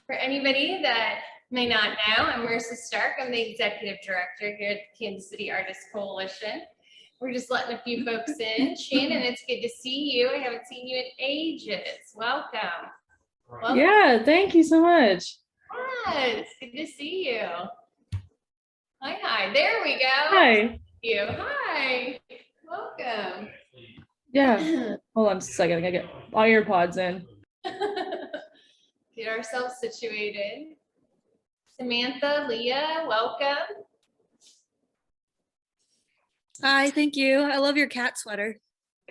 For anybody that may not know, I'm Marissa Stark. I'm the Executive Director here at the Kansas City Artists Coalition. We're just letting a few folks in. Shannon, it's good to see you. I haven't seen you in ages. Welcome. Yeah, thank you so much. Yes, good to see you. Hi. There we go. Hi. Thank you. Hi. Welcome. Yeah. Hold on a second. I gotta get all your pods in. Get ourselves situated. Samantha, Leah, welcome. Hi, thank you. I love your cat sweater.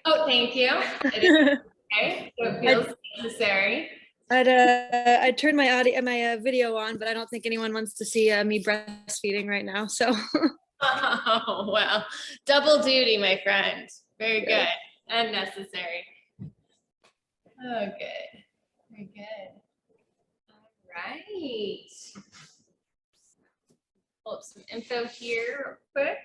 Oh, thank you. It is okay, so it feels necessary. I turned my video on, but I don't think anyone wants to see me breastfeeding right now. So. Oh, well, double duty, my friend. Very good and necessary. Oh, good. Very good. All right. Pull up some info here real quick.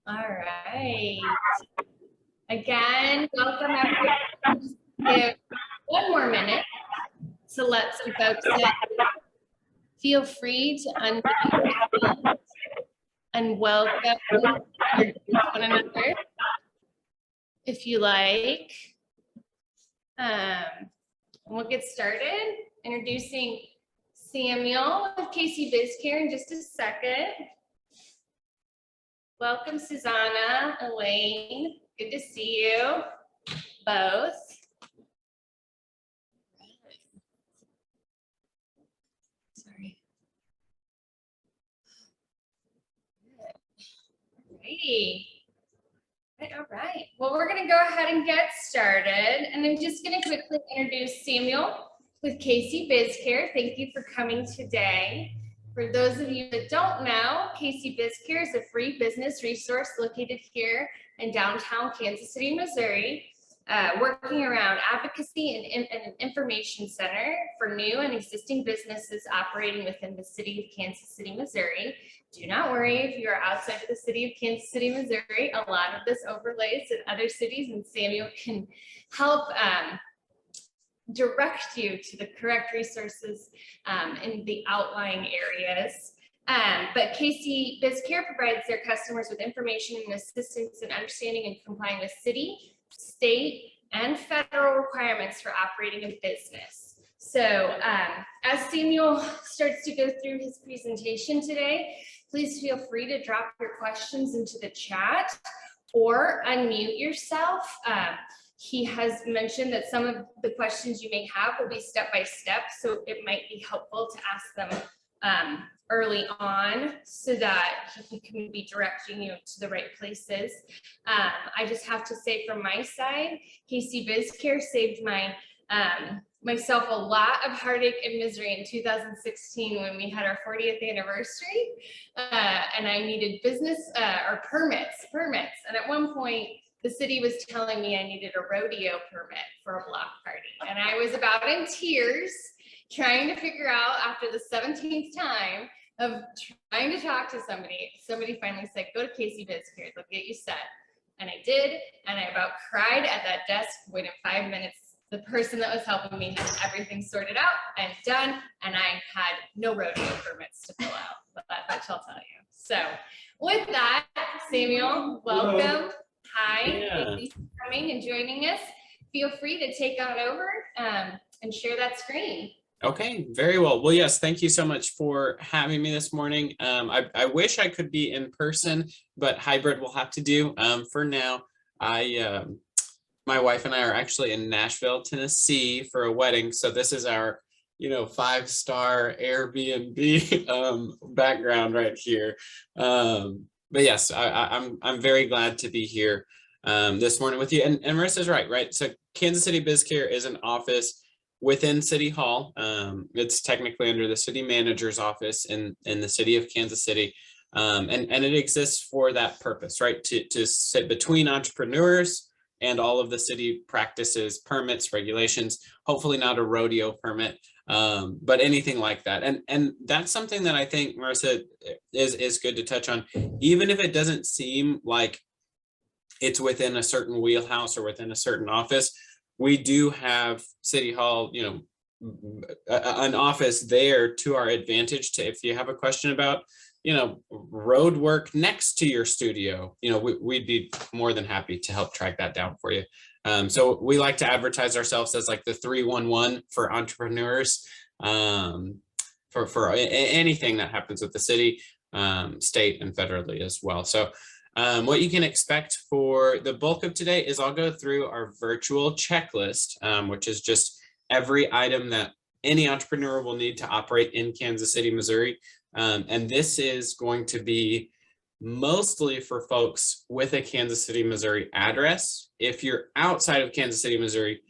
All right. Again, welcome everyone. Give one more minute to let some folks in. Feel free to unmute and welcome one another if you like. We'll get started introducing Samuel of KC BizCare in just a second. Welcome, Susanna, Elaine. Good to see you both. Sorry. Alrighty. All right. Well, we're going to go ahead and get started. And I'm just going to quickly introduce Samuel with KC BizCare. Thank you for coming today. For those of you that don't know, KC BizCare is a free business resource located here in downtown Kansas City, Missouri, working around advocacy and an information center for new and existing businesses operating within the city of Kansas City, Missouri. Do not worry if you are outside of the city of Kansas City, Missouri. A lot of this overlays in other cities, and Samuel can help direct you to the correct resources in the outlying areas. But KC BizCare provides their customers with information and assistance in understanding and complying with city, state, and federal requirements for operating a business. So as Samuel starts to go through his presentation today, please feel free to drop your questions into the chat or unmute yourself. He has mentioned that some of the questions you may have will be step-by-step, so it might be helpful to ask them early on so that he can be directing you to the right places. I just have to say from my side, KC BizCare saved myself a lot of heartache and misery in 2016 when we had our 40th anniversary and I needed business or permits. And at one point, the city was telling me I needed a rodeo permit for a block party. And I was about in tears trying to figure out after the 17th time of trying to talk to somebody. Somebody finally said, go to KC BizCare, they'll get you set. And I did, and I about cried at that desk. Within 5 minutes, the person that was helping me had everything sorted out and done, and I had no rodeo permits to fill out, but that shall tell you. So with that, Samuel, welcome. Hi, thank you for coming and joining us. Feel free to take on over and share that screen. Okay, very well. Well, yes, thank you so much for having me this morning. I wish I could be in person, but hybrid will have to do. For now, my wife and I are actually in Nashville, Tennessee for a wedding. So this is our, 5-star Airbnb background right here. But yes, I'm very glad to be here this morning with you. And Marissa's right? So Kansas City BizCare is an office within City Hall. It's technically under the city manager's office in the city of Kansas City. And it exists for that purpose, right? To sit between entrepreneurs and all of the city practices, permits, regulations, hopefully not a rodeo permit, but anything like that. And that's something that I think, Marissa, is good to touch on, even if it doesn't seem like it's within a certain wheelhouse or within a certain office. We do have City Hall, an office there to our advantage to, if you have a question about, road work next to your studio, we'd be more than happy to help track that down for you. So we like to advertise ourselves as like the 311 for entrepreneurs, for anything that happens with the city, state, and federally as well. So what you can expect for the bulk of today is I'll go through our virtual checklist, which is just every item that any entrepreneur will need to operate in Kansas City, Missouri. And this is going to be mostly for folks with a Kansas City, Missouri address. If you're outside of Kansas City, Missouri,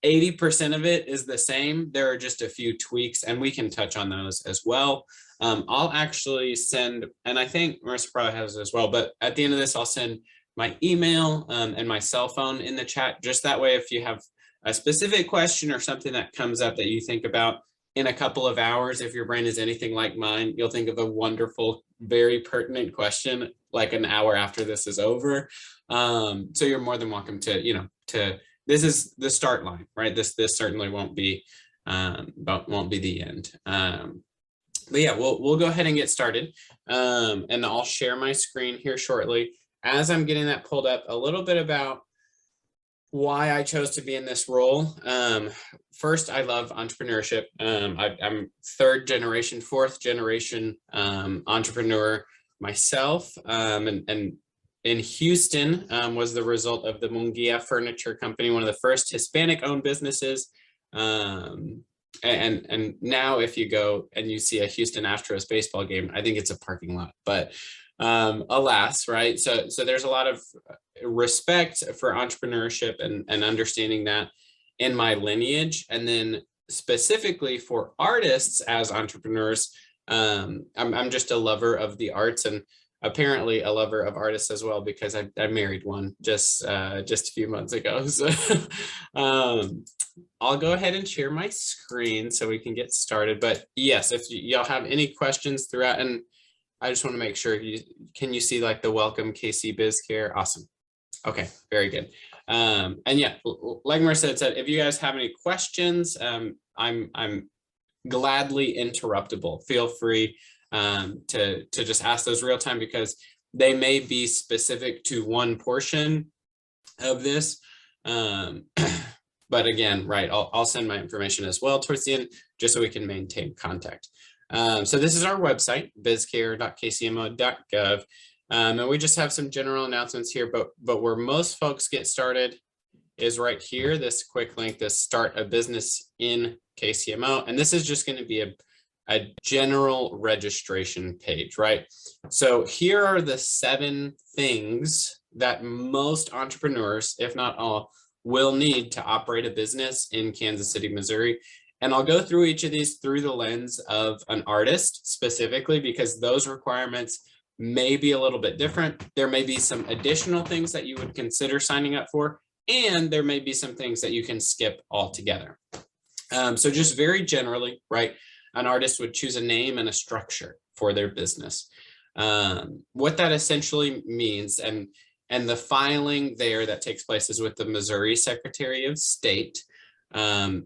80% of it is the same. There are just a few tweaks, and we can touch on those as well. I'll actually send, and I think Marissa probably has it as well, but at the end of this, I'll send my email and my cell phone in the chat. Just that way, if you have a specific question or something that comes up that you think about in a couple of hours, if your brain is anything like mine, you'll think of a wonderful, very pertinent question like an hour after this is over. So you're more than welcome to, this is the start line, right? This certainly won't be the end. But yeah, we'll go ahead and get started. And I'll share my screen here shortly. As I'm getting that pulled up, a little bit about why I chose to be in this role. First, I love entrepreneurship. I'm fourth generation entrepreneur myself. And in Houston was the result of the Munguia Furniture Company, one of the first Hispanic-owned businesses. And now if you go and you see a Houston Astros baseball game, I think it's a parking lot, but alas, right? So there's a lot of respect for entrepreneurship and understanding that in my lineage. And then specifically for artists as entrepreneurs, I'm just a lover of the arts, and apparently a lover of artists as well, because I married one just a few months ago. So I'll go ahead and share my screen so we can get started. But yes, if y'all have any questions throughout, and I just want to make sure can you see like the welcome KC BizCare? Awesome. Okay, very good. And yeah, like Marissa said, if you guys have any questions, I'm gladly interruptible. Feel free to just ask those real time, because they may be specific to one portion of this. But again, right, I'll send my information as well towards the end, just so we can maintain contact. So this is our website, bizcare.kcmo.gov. And we just have some general announcements here, but where most folks get started is right here, this quick link, this start a business in KCMO. And this is just going to be a general registration page, right? So here are the 7 things that most entrepreneurs, if not all, will need to operate a business in Kansas City, Missouri. And I'll go through each of these through the lens of an artist specifically, because those requirements may be a little bit different. There may be some additional things that you would consider signing up for, and there may be some things that you can skip altogether. So just very generally, right, an artist would choose a name and a structure for their business. What that essentially means, and the filing there that takes place is with the Missouri Secretary of State. And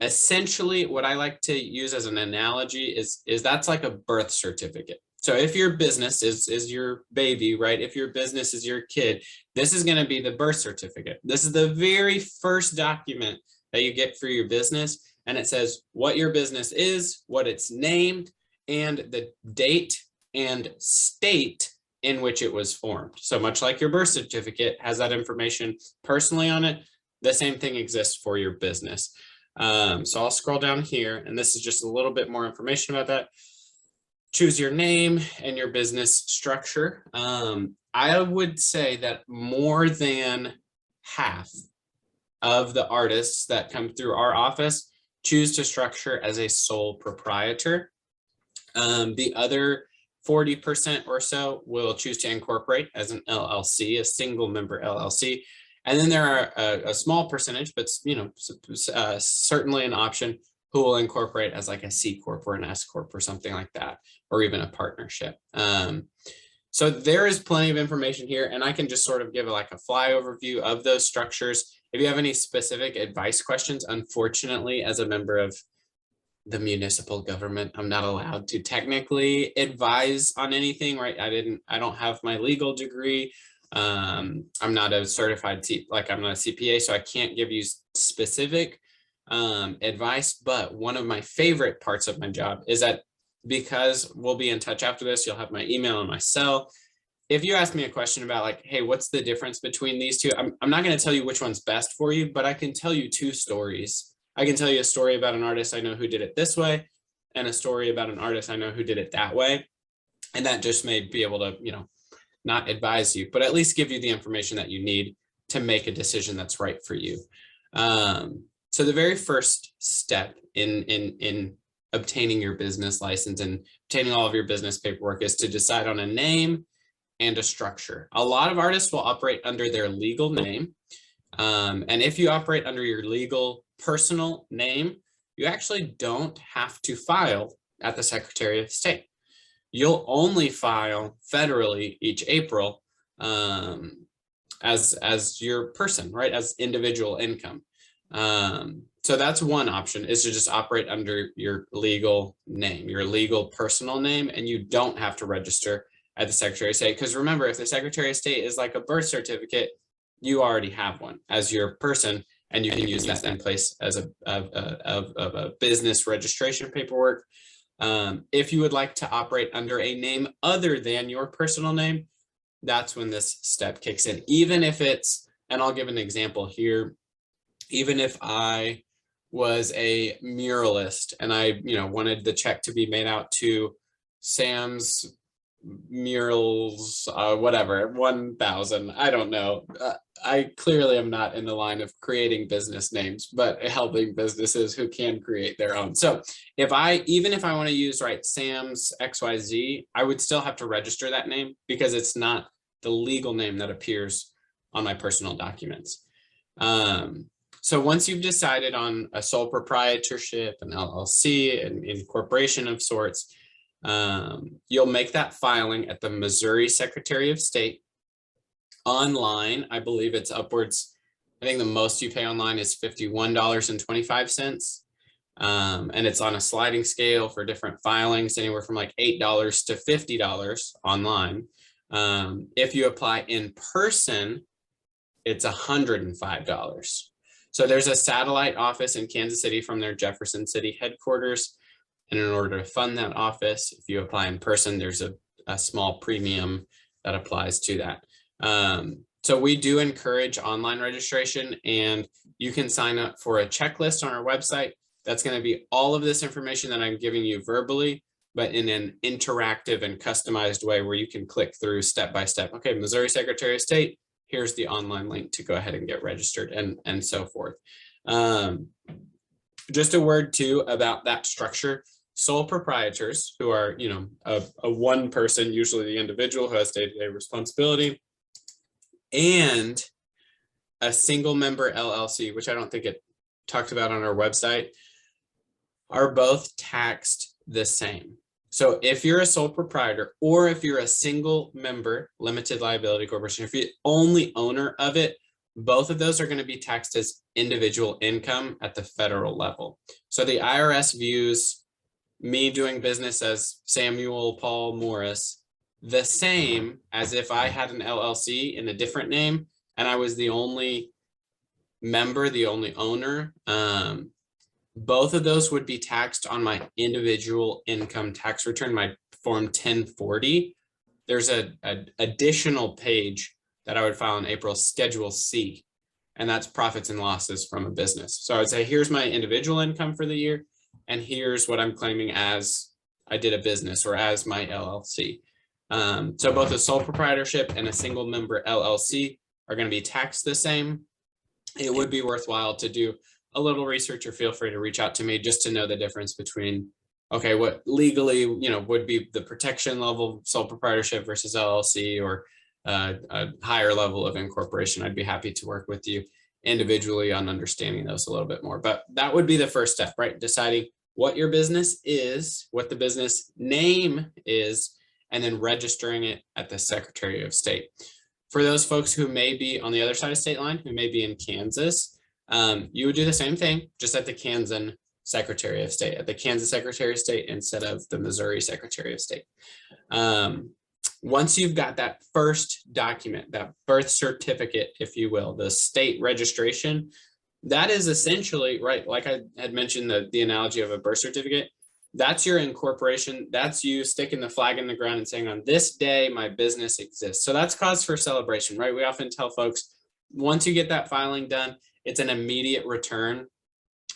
essentially what I like to use as an analogy is that's like a birth certificate. So if your business is your baby, right? If your business is your kid, this is going to be the birth certificate. This is the very first document that you get for your business. And it says what your business is, what it's named, and the date and state in which it was formed. So much like your birth certificate has that information personally on it, the same thing exists for your business. So I'll scroll down here, and this is just a little bit more information about that. Choose your name and your business structure. I would say that more than half of the artists that come through our office choose to structure as a sole proprietor. The other 40% or so will choose to incorporate as an LLC, a single member LLC. And then there are a small percentage, but certainly an option, who will incorporate as like a C Corp or an S Corp or something like that, or even a partnership. So there is plenty of information here, and I can just sort of give like a flyover view of those structures. If you have any specific advice questions, unfortunately, as a member of the municipal government, I'm not allowed to technically advise on anything, right? I don't have my legal degree. I'm not a certified, I'm not a CPA, so I can't give you specific advice. But one of my favorite parts of my job is that, because we'll be in touch after this, you'll have my email and my cell. If you ask me a question about like, hey, what's the difference between these two? I'm not going to tell you which one's best for you, but I can tell you two stories. I can tell you a story about an artist I know who did it this way, and a story about an artist I know who did it that way. And that just may be able to, not advise you, but at least give you the information that you need to make a decision that's right for you. So the very first step in obtaining your business license and obtaining all of your business paperwork is to decide on a name and a structure. A lot of artists will operate under their legal name. And if you operate under your legal personal name, you actually don't have to file at the Secretary of State. You'll only file federally each April as your person, right? As individual income. So that's one option, is to just operate under your legal name, your legal personal name, and you don't have to register at the Secretary of State. Because remember, if the Secretary of State is like a birth certificate, you already have one as your person, and you can use that in place as a business registration paperwork. If you would like to operate under a name other than your personal name, that's when this step kicks in. Even if it's, and I'll give an example here, even if I was a muralist and I, wanted the check to be made out to Sam's Murals, whatever, 1,000, I don't know. I clearly am not in the line of creating business names, but helping businesses who can create their own. So even if I want to use, right, Sam's XYZ, I would still have to register that name because it's not the legal name that appears on my personal documents. So once you've decided on a sole proprietorship, an LLC, an incorporation of sorts, you'll make that filing at the Missouri Secretary of State. Online, I believe it's upwards, I think the most you pay online is $51.25. And it's on a sliding scale for different filings, anywhere from like $8 to $50 online. If you apply in person, it's $105. So there's a satellite office in Kansas City from their Jefferson City headquarters. And in order to fund that office, if you apply in person, there's a small premium that applies to that. So we do encourage online registration, and you can sign up for a checklist on our website. That's going to be all of this information that I'm giving you verbally, but in an interactive and customized way where you can click through step by step. Okay, Missouri Secretary of State, here's the online link to go ahead and get registered, and so forth. Just a word too about that structure. Sole proprietors, who are, a one person, usually the individual who has day-to-day responsibility, and a single member LLC, which I don't think it talked about on our website, are both taxed the same. So if you're a sole proprietor, or if you're a single member limited liability corporation, if you're the only owner of it, both of those are going to be taxed as individual income at the federal level. So the IRS views me doing business as Samuel Paul Morris the same as if I had an LLC in a different name and I was the only member, the only owner. Both of those would be taxed on my individual income tax return, my Form 1040. There's an additional page that I would file in April, Schedule C, and that's profits and losses from a business. So I would say, here's my individual income for the year, and here's what I'm claiming as I did a business or as my LLC. So both a sole proprietorship and a single member LLC are going to be taxed the same. It would be worthwhile to do a little research, or feel free to reach out to me just to know the difference between, okay, what legally, would be the protection level sole proprietorship versus LLC, or a higher level of incorporation, I'd be happy to work with you individually on understanding those a little bit more. But that would be the first step, right? Deciding what your business is, what the business name is, and then registering it at the Secretary of State. For those folks who may be on the other side of state line, who may be in Kansas, you would do the same thing, just at the Kansas Secretary of State, at the Kansas Secretary of State instead of the Missouri Secretary of State. Once you've got that first document, that birth certificate, if you will, the state registration, that is essentially, right, like I had mentioned, the analogy of a birth certificate, that's your incorporation. That's you sticking the flag in the ground and saying, on this day, my business exists. So that's cause for celebration, right? We often tell folks, once you get that filing done, it's an immediate return.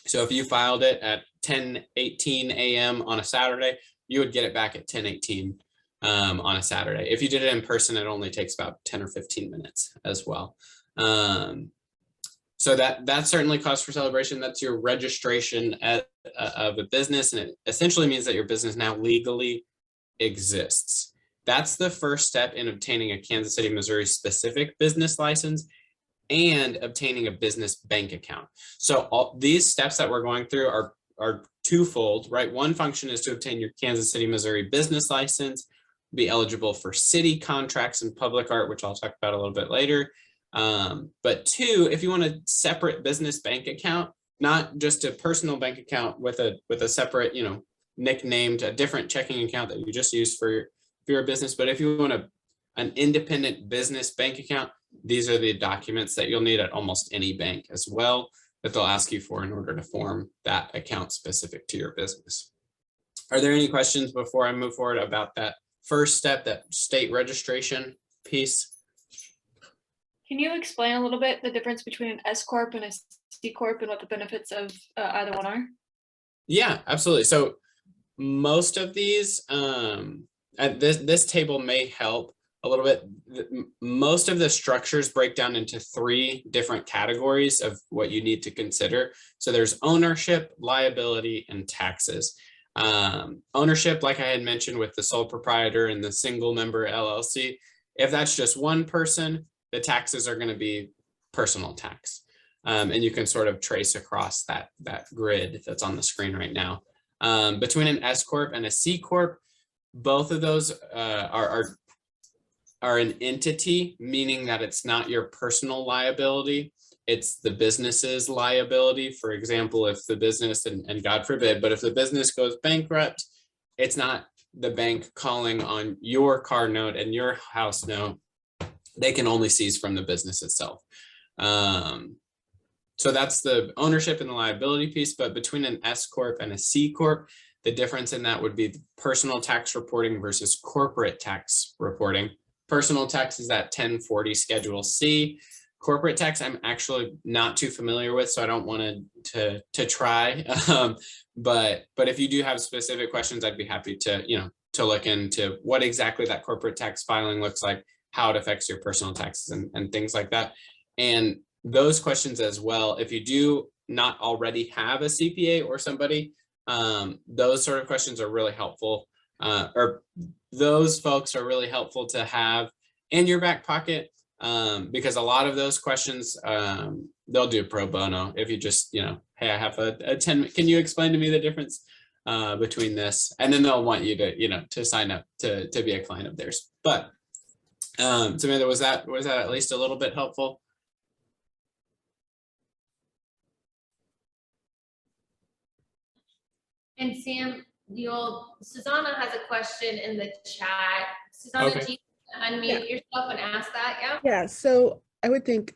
So if you filed it at 10:18 a.m. on a Saturday, you would get it back at 10:18 on a Saturday. If you did it in person, it only takes about 10 or 15 minutes as well. So that's certainly cause for celebration. That's your registration of a business, and it essentially means that your business now legally exists. That's the first step in obtaining a Kansas City, Missouri specific business license and obtaining a business bank account. So all these steps that we're going through are twofold, right? One function is to obtain your Kansas City, Missouri business license, be eligible for city contracts and public art, which I'll talk about a little bit later. But two, if you want a separate business bank account, not just a personal bank account with a separate, nicknamed, a different checking account that you just use for your business, but if you want an independent business bank account, these are the documents that you'll need at almost any bank as well that they'll ask you for in order to form that account specific to your business. Are there any questions before I move forward about that first step, that state registration piece? Can you explain a little bit the difference between an S Corp and a C Corp and what the benefits of either one are? Yeah, absolutely. So most of these, this table may help a little bit. Most of the structures break down into 3 different categories of what you need to consider. So there's ownership, liability, and taxes. Ownership, like I had mentioned with the sole proprietor and the single member LLC, if that's just one person, the taxes are going to be personal tax. And you can sort of trace across that grid that's on the screen right now. Between an S Corp and a C Corp, both of those are an entity, meaning that it's not your personal liability, it's the business's liability. For example, if the business, and God forbid, but if the business goes bankrupt, it's not the bank calling on your car note and your house note. They can only seize from the business itself. So that's the ownership and the liability piece. But between an S Corp and a C Corp, the difference in that would be personal tax reporting versus corporate tax reporting. Personal tax is that 1040 Schedule C. Corporate tax, I'm actually not too familiar with, so I don't want to try. But if you do have specific questions, I'd be happy to look into what exactly that corporate tax filing looks like, how it affects your personal taxes and things like that. And those questions as well, if you do not already have a CPA or somebody, those sort of questions are really helpful, or those folks are really helpful to have in your back pocket, because a lot of those questions, they'll do pro bono. If you just, hey, I have a 10, can you explain to me the difference between this? And then they'll want you to sign up to be a client of theirs. But Samantha, was that at least a little bit helpful? And Sam, Susanna has a question in the chat. Susanna, Okay. do you unmute yourself and ask that? Yeah. Yeah, so I would think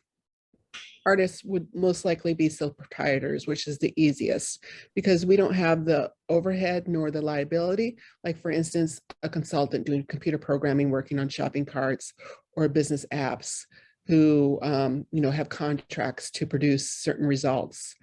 artists would most likely be sole proprietors, which is the easiest because we don't have the overhead nor the liability. Like for instance, a consultant doing computer programming, working on shopping carts or business apps who, have contracts to produce certain results.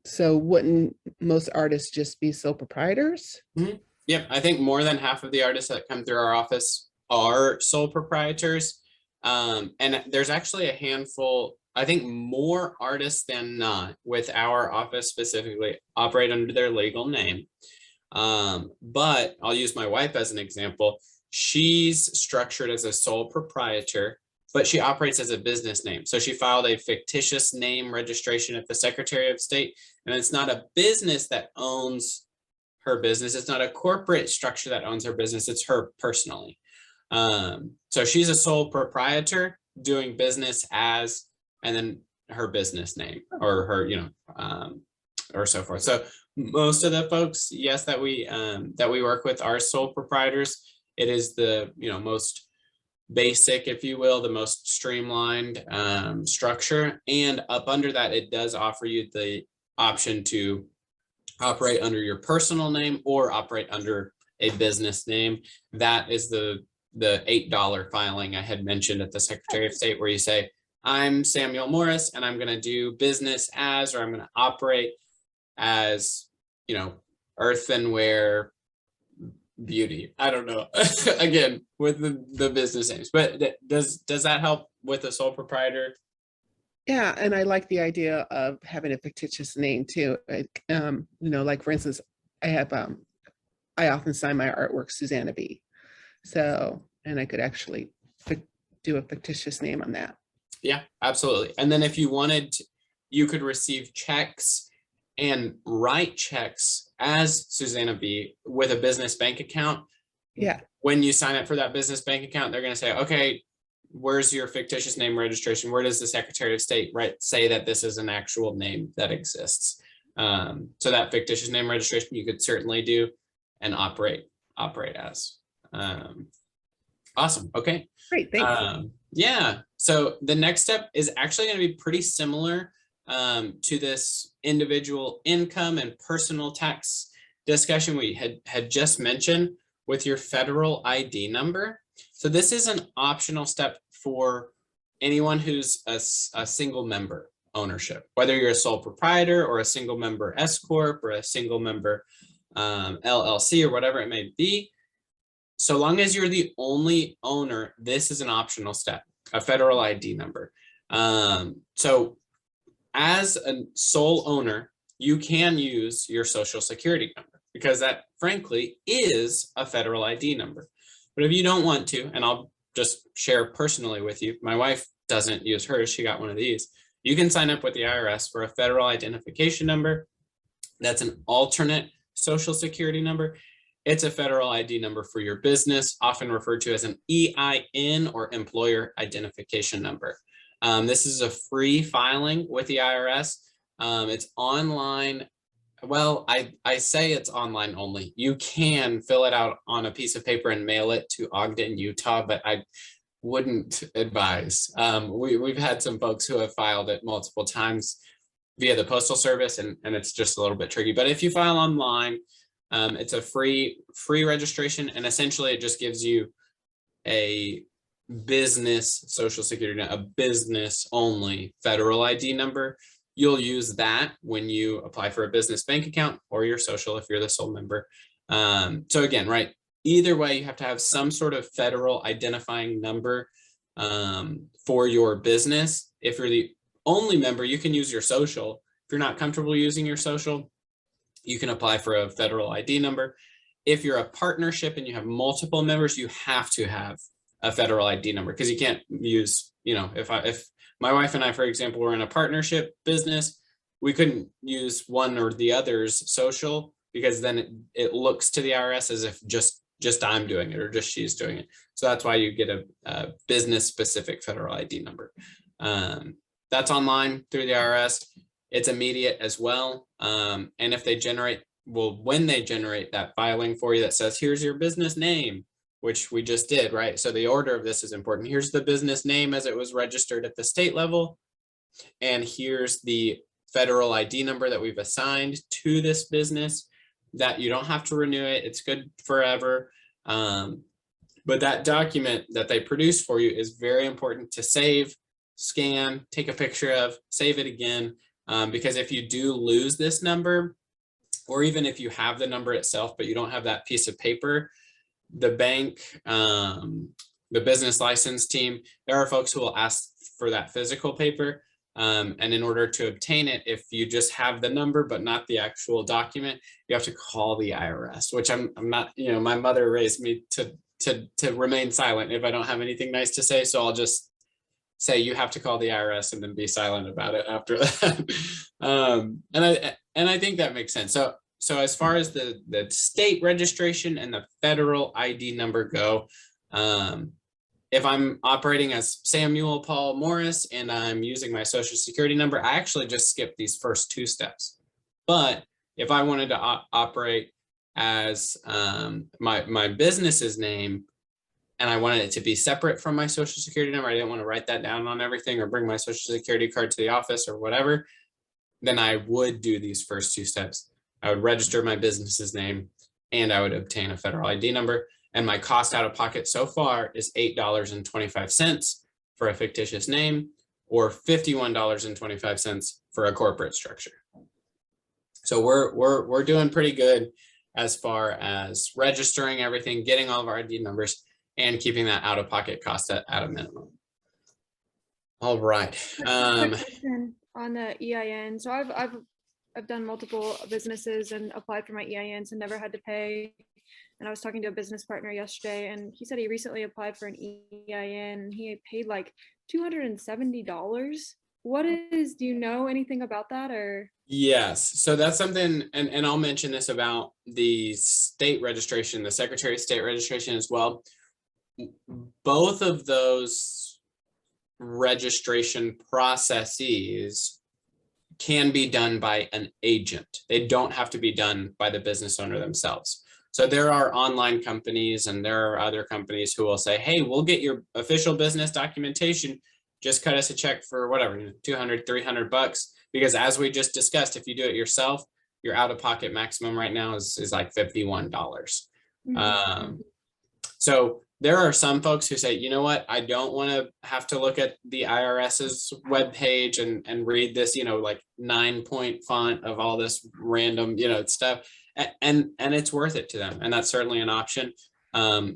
So wouldn't most artists just be sole proprietors? Mm-hmm. Yep, I think more than half of the artists that come through our office are sole proprietors. And there's actually a handful, I think more artists than not with our office specifically operate under their legal name. But I'll use my wife as an example. She's structured as a sole proprietor, but she operates as a business name. So she filed a fictitious name registration at the Secretary of State, and it's not a business that owns her business. It's not a corporate structure that owns her business. It's her personally. So she's a sole proprietor doing business as, and then her business name or her, or so forth. So most of the folks, yes, that we work with are sole proprietors. It is the, most basic, if you will, the most streamlined structure. And up under that, it does offer you the option to operate under your personal name or operate under a business name. That is the $8 filing I had mentioned at the Secretary of State, where you say, I'm Samuel Morris and I'm going to do business as, or I'm going to operate as, Earthenware Beauty. I don't know. Again, with the business names, but does that help with a sole proprietor? Yeah, and I like the idea of having a fictitious name too. Like for instance, I often sign my artwork Susanna B. So, and I could actually do a fictitious name on that. Yeah, absolutely. And then if you wanted, you could receive checks and write checks as Susanna B with a business bank account. Yeah. When you sign up for that business bank account, they're going to say, okay, where's your fictitious name registration? Where does the Secretary of State say that this is an actual name that exists? So that fictitious name registration you could certainly do and operate as. Awesome. Okay. Great. Thanks. Yeah. So the next step is actually going to be pretty similar to this individual income and personal tax discussion we had just mentioned with your federal ID number. So this is an optional step for anyone who's a single member ownership, whether you're a sole proprietor or a single member S Corp or a single member LLC or whatever it may be. So long as you're the only owner, this is an optional step, a federal ID number. So as a sole owner, you can use your social security number because that frankly is a federal ID number. But if you don't want to, and I'll just share personally with you, my wife doesn't use hers, she got one of these. You can sign up with the IRS for a federal identification number. That's an alternate social security number. It's a federal ID number for your business, often referred to as an EIN or employer identification number. This is a free filing with the IRS. It's online. Well, I say it's online only. You can fill it out on a piece of paper and mail it to Ogden, Utah, but I wouldn't advise. We've had some folks who have filed it multiple times via the Postal Service, and it's just a little bit tricky. But if you file online, it's a free registration, and essentially it just gives you a business social security, a business only federal ID number. You'll use that when you apply for a business bank account or your social if you're the sole member. So again, right, either way, you have to have some sort of federal identifying number for your business. If you're the only member, you can use your social. If you're not comfortable using your social, you can apply for a federal ID number. If you're a partnership and you have multiple members, you have to have a federal ID number because you can't use, if my wife and I, for example, were in a partnership business, we couldn't use one or the other's social because then it looks to the IRS as if just I'm doing it or just she's doing it. So that's why you get a business specific federal ID number. That's online through the IRS. It's immediate as well. And if they when they generate that filing for you that says, here's your business name, which we just did, right? So the order of this is important. Here's the business name as it was registered at the state level. And here's the federal ID number that we've assigned to this business that you don't have to renew it. It's good forever. But that document that they produce for you is very important to save, scan, take a picture of, save it again. Because if you do lose this number, or even if you have the number itself, but you don't have that piece of paper, the bank, the business license team, there are folks who will ask for that physical paper. And in order to obtain it, if you just have the number, but not the actual document, you have to call the IRS, which I'm not, my mother raised me to to remain silent if I don't have anything nice to say. So I'll just say you have to call the IRS and then be silent about it after that. And I think that makes sense. So as far as the state registration and the federal ID number go, if I'm operating as Samuel Paul Morris and I'm using my social security number, I actually just skip these first 2 steps. But if I wanted to operate as my business's name, and I wanted it to be separate from my social security number, I didn't want to write that down on everything or bring my social security card to the office or whatever, then I would do these first 2 steps. I would register my business's name and I would obtain a federal ID number. And my cost out of pocket so far is $8.25 for a fictitious name, or $51.25 for a corporate structure. So we're doing pretty good as far as registering everything, getting all of our ID numbers, and keeping that out of pocket cost at a minimum. All right. Quick question on the EIN. So I've done multiple businesses and applied for my EINs and never had to pay. And I was talking to a business partner yesterday, and he said he recently applied for an EIN and he paid like $270. Do you know anything about that, or? Yes, so that's something, and I'll mention this about the state registration, the Secretary of State registration as well. Both of those registration processes can be done by an agent. They don't have to be done by the business owner themselves. So there are online companies and there are other companies who will say, hey, we'll get your official business documentation. Just cut us a check for whatever, $200, $300. Because as we just discussed, if you do it yourself, your out-of-pocket maximum right now is like $51. Mm-hmm. So there are some folks who say, you know what, I don't want to have to look at the IRS's webpage and read this, like 9-point font of all this random, stuff. And it's worth it to them. And that's certainly an option.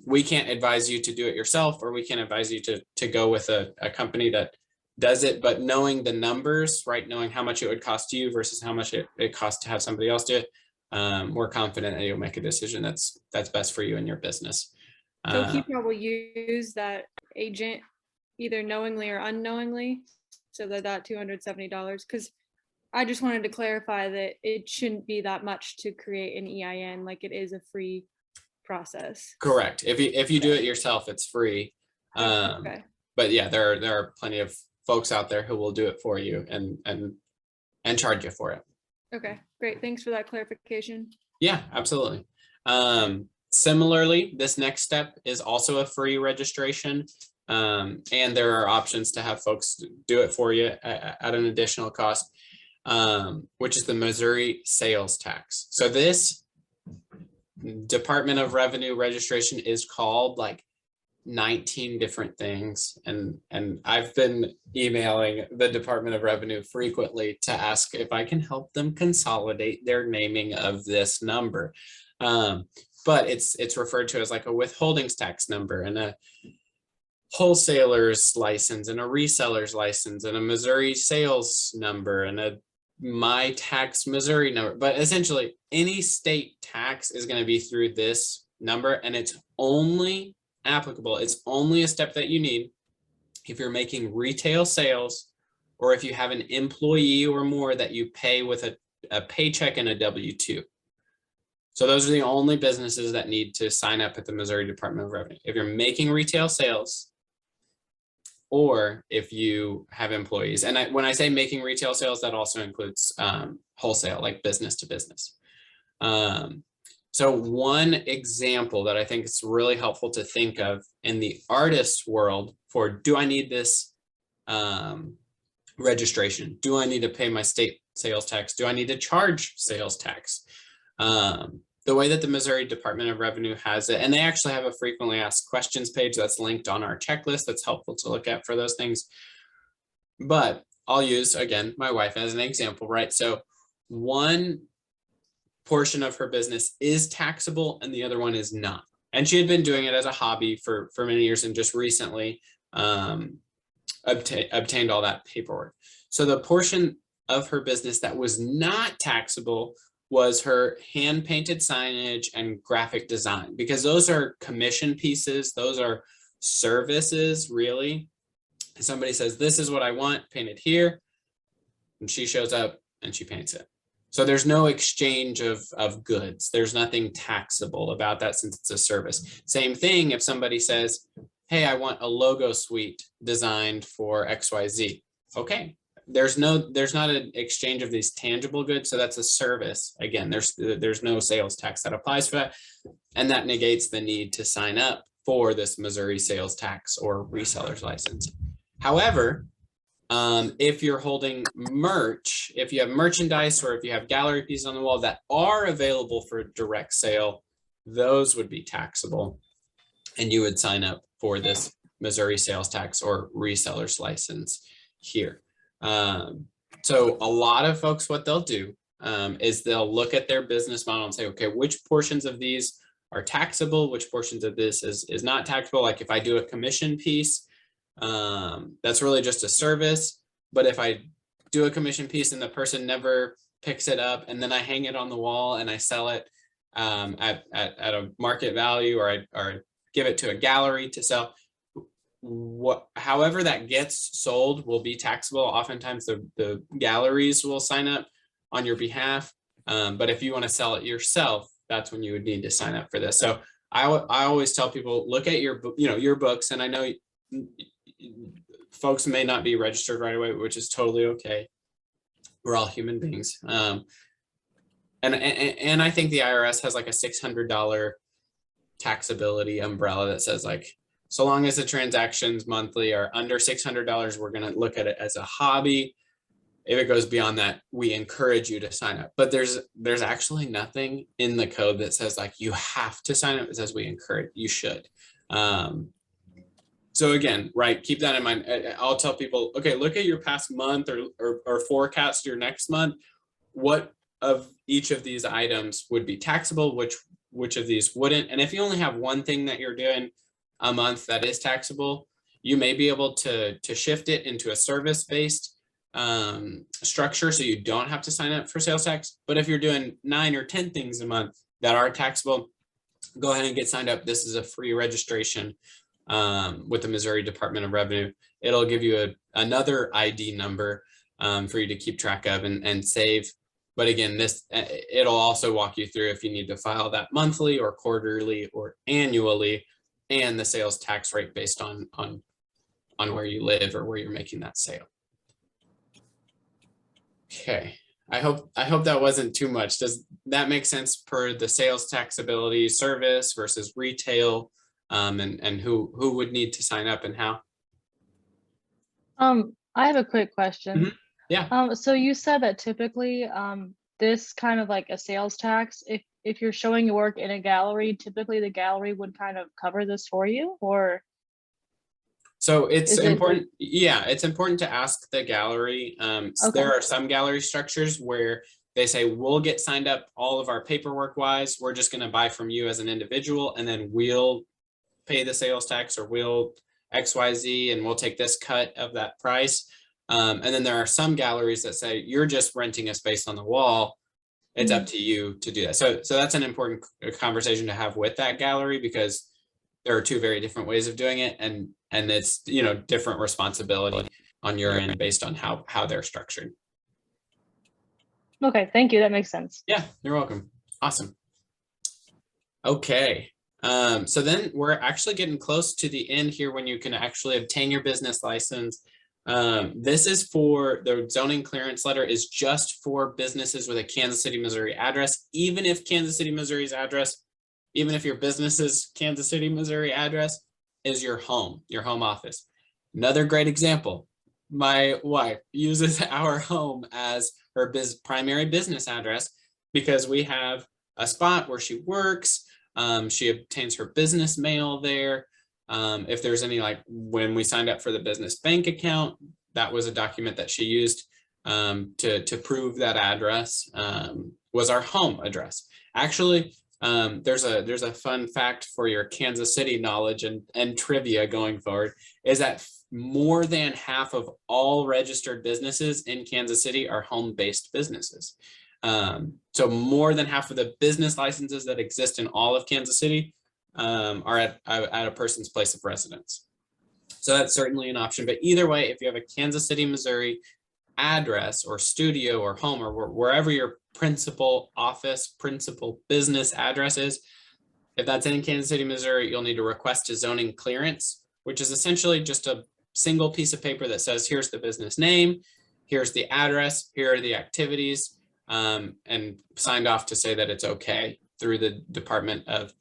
We can't advise you to do it yourself, or we can't advise you to go with a company that does it, but knowing the numbers, right? Knowing how much it would cost you versus how much it costs to have somebody else do it, we're confident that you'll make a decision that's best for you and your business. So he probably used that agent either knowingly or unknowingly, so that $270, because I just wanted to clarify that it shouldn't be that much to create an EIN, like it is a free process. Correct. If you do it yourself, it's free. Okay. But yeah, there are plenty of folks out there who will do it for you and charge you for it. Okay, great. Thanks for that clarification. Yeah, absolutely. Similarly, this next step is also a free registration. And there are options to have folks do it for you at an additional cost, which is the Missouri sales tax. So this Department of Revenue registration is called like 19 different things. And I've been emailing the Department of Revenue frequently to ask if I can help them consolidate their naming of this number. But it's referred to as like a withholdings tax number and a wholesaler's license and a reseller's license and a Missouri sales number and a My Tax Missouri number. But essentially any state tax is going to be through this number, and it's only applicable. It's only a step that you need if you're making retail sales or if you have an employee or more that you pay with a paycheck and a W-2. So those are the only businesses that need to sign up at the Missouri Department of Revenue. If you're making retail sales or if you have employees. And when I say making retail sales, that also includes wholesale, like business to business. So one example that I think is really helpful to think of in the artist world for, do I need this registration? Do I need to pay my state sales tax? Do I need to charge sales tax? The way that the Missouri Department of Revenue has it, and they actually have a frequently asked questions page that's linked on our checklist that's helpful to look at for those things. But I'll use, again, my wife as an example, right? So one portion of her business is taxable and the other one is not. And she had been doing it as a hobby for many years and just recently obtained all that paperwork. So the portion of her business that was not taxable was her hand painted signage and graphic design, because those are commission pieces. Those are services, really. Somebody says, this is what I want painted here. And she shows up and she paints it. So there's no exchange of goods. There's nothing taxable about that since it's a service. Same thing if somebody says, hey, I want a logo suite designed for XYZ. Okay, there's not an exchange of these tangible goods. So that's a service. Again, there's no sales tax that applies for that. And that negates the need to sign up for this Missouri sales tax or reseller's license. However, if you're holding merch, if you have merchandise or if you have gallery pieces on the wall that are available for direct sale, those would be taxable. And you would sign up for this Missouri sales tax or reseller's license here. So a lot of folks, what they'll do is they'll look at their business model and say, okay, which portions of these are taxable, which portions of this is not taxable. Like if I do a commission piece, that's really just a service. But if I do a commission piece and the person never picks it up and then I hang it on the wall and I sell it at a market value, or I give it to a gallery to sell, however that gets sold will be taxable. Oftentimes the galleries will sign up on your behalf. But if you want to sell it yourself, that's when you would need to sign up for this. So I always tell people, look at your books, and I know folks may not be registered right away, which is totally okay. We're all human beings. And I think the IRS has like a $600 taxability umbrella that says, like, so long as the transactions monthly are under $600, we're going to look at it as a hobby. If it goes beyond that, we encourage you to sign up. But there's actually nothing in the code that says like you have to sign up. It says we encourage, you should. So again, right, keep that in mind. I'll tell people, okay, look at your past month or forecast your next month. What of each of these items would be taxable? Which of these wouldn't? And if you only have one thing that you're doing a month that is taxable, you may be able to shift it into a service-based structure, so you don't have to sign up for sales tax. But if you're doing 9 or 10 things a month that are taxable, go ahead and get signed up. This is a free registration with the Missouri Department of Revenue. It'll give you another ID number for you to keep track of and save. But again, it'll also walk you through if you need to file that monthly or quarterly or annually, and the sales tax rate based on where you live or where you're making that sale. Okay, I hope that wasn't too much. Does that make sense per the sales taxability service versus retail, and who would need to sign up and how? I have a quick question. Mm-hmm. Yeah. So you said that typically this kind of like a sales tax, if you're showing your work in a gallery, typically the gallery would kind of cover this for you, or? So it's important. Yeah, it's important to ask the gallery. Okay. There are some gallery structures where they say, we'll get signed up all of our paperwork wise. We're just going to buy from you as an individual, and then we'll pay the sales tax, or we'll XYZ, and we'll take this cut of that price. And then there are some galleries that say, you're just renting a space on the wall. It's up to you to do that. So that's an important conversation to have with that gallery, because there are two very different ways of doing it. And it's, different responsibility on your end based on how they're structured. Okay, thank you. That makes sense. Yeah, you're welcome. Awesome. Okay. So then we're actually getting close to the end here when you can actually obtain your business license. This is for the zoning clearance letter is just for businesses with a Kansas City, Missouri address. Even if Kansas City, Missouri's address, even if your business's Kansas City, Missouri address is your home office. Another great example. My wife uses our home as her primary business address because we have a spot where she works. She obtains her business mail there. If there's any, like when we signed up for the business bank account, that was a document that she used to prove that address was our home address. Actually, there's a fun fact for your Kansas City knowledge and trivia going forward, is that more than half of all registered businesses in Kansas City are home-based businesses. So more than half of the business licenses that exist in all of Kansas City are at a person's place of residence. So that's certainly an option. But either way, if you have a Kansas City, Missouri address or studio or home or wherever your principal office, principal business address is, if that's in Kansas City, Missouri, you'll need to request a zoning clearance, which is essentially just a single piece of paper that says, here's the business name, here's the address, here are the activities, and signed off to say that it's okay through the Department of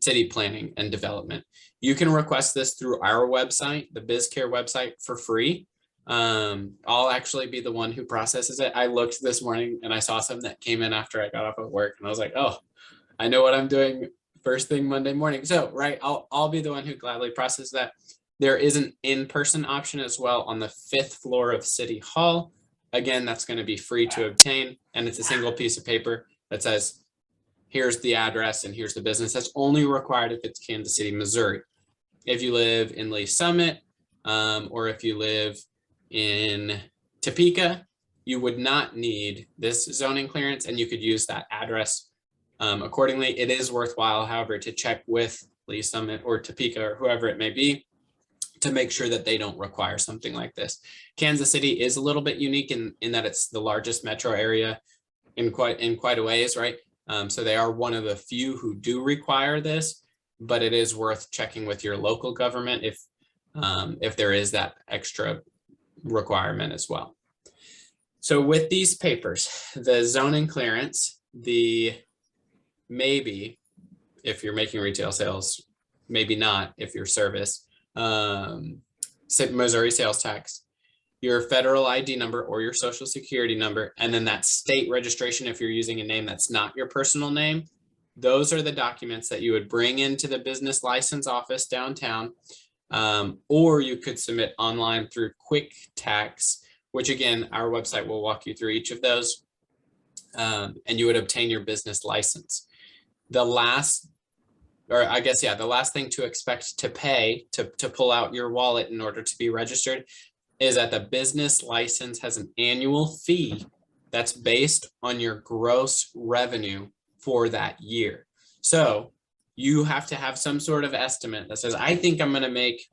City Planning and Development. You can request this through our website, the BizCare website, for free. I'll actually be the one who processes it. I looked this morning and I saw some that came in after I got off of work, and I was like, oh, I know what I'm doing first thing Monday morning. So, right, I'll be the one who gladly processes that. There is an in-person option as well on the 5th floor of City Hall. Again, that's going to be free to obtain, and it's a single piece of paper that says, here's the address and here's the business. That's only required if it's Kansas City, Missouri. If you live in Lee Summit, or if you live in Topeka, you would not need this zoning clearance, and you could use that address accordingly. It is worthwhile, however, to check with Lee Summit or Topeka or whoever it may be to make sure that they don't require something like this. Kansas City is a little bit unique in that it's the largest metro area in quite a ways, right? So they are one of the few who do require this, but it is worth checking with your local government if there is that extra requirement as well. So with these papers, the zoning clearance, the maybe if you're making retail sales, maybe not if you're service, Missouri sales tax, your federal ID number or your social security number, and then that state registration if you're using a name that's not your personal name. Those are the documents that you would bring into the business license office downtown, or you could submit online through Quick Tax, which again, our website will walk you through each of those, and you would obtain your business license. The last thing to expect to pay to pull out your wallet in order to be registered is that the business license has an annual fee that's based on your gross revenue for that year. So you have to have some sort of estimate that says, I think I'm going to make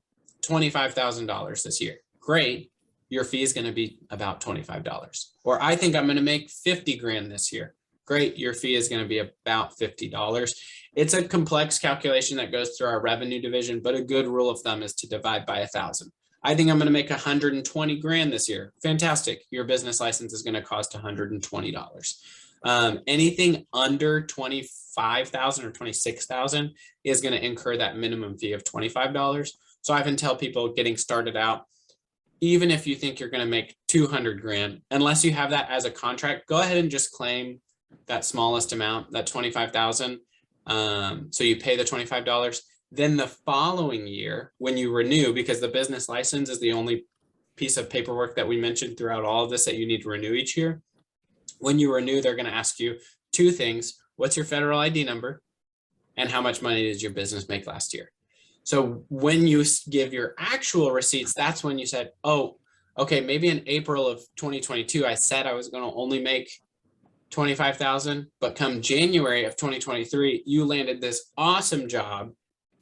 $25,000 this year. Great. Your fee is going to be about $25. Or I think I'm going to make 50 grand this year. Great. Your fee is going to be about $50. It's a complex calculation that goes through our revenue division, but a good rule of thumb is to divide by 1,000. I think I'm going to make 120 grand this year. Fantastic. Your business license is going to cost $120. Anything under 25,000 or 26,000 is going to incur that minimum fee of $25. So I often tell people getting started out, even if you think you're going to make 200 grand, unless you have that as a contract, go ahead and just claim that smallest amount, that 25,000. So you pay the $25. Then the following year, when you renew, because the business license is the only piece of paperwork that we mentioned throughout all of this that you need to renew each year. When you renew, they're going to ask you two things. What's your federal ID number? And how much money did your business make last year? So when you give your actual receipts, that's when you said, oh, okay, maybe in April of 2022, I said I was going to only make 25,000, but come January of 2023, you landed this awesome job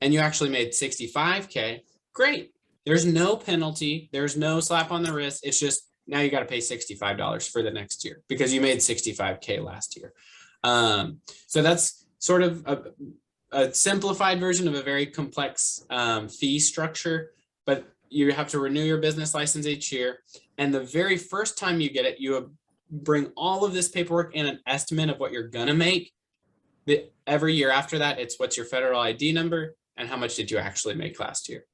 and you actually made 65K. Great. There's no penalty. There's no slap on the wrist. It's just now you got to pay $65 for the next year because you made 65K last year. So that's sort of a simplified version of a very complex fee structure, but you have to renew your business license each year. And the very first time you get it, you bring all of this paperwork and an estimate of what you're going to make. Every year after that, it's what's your federal ID number and how much did you actually make last year.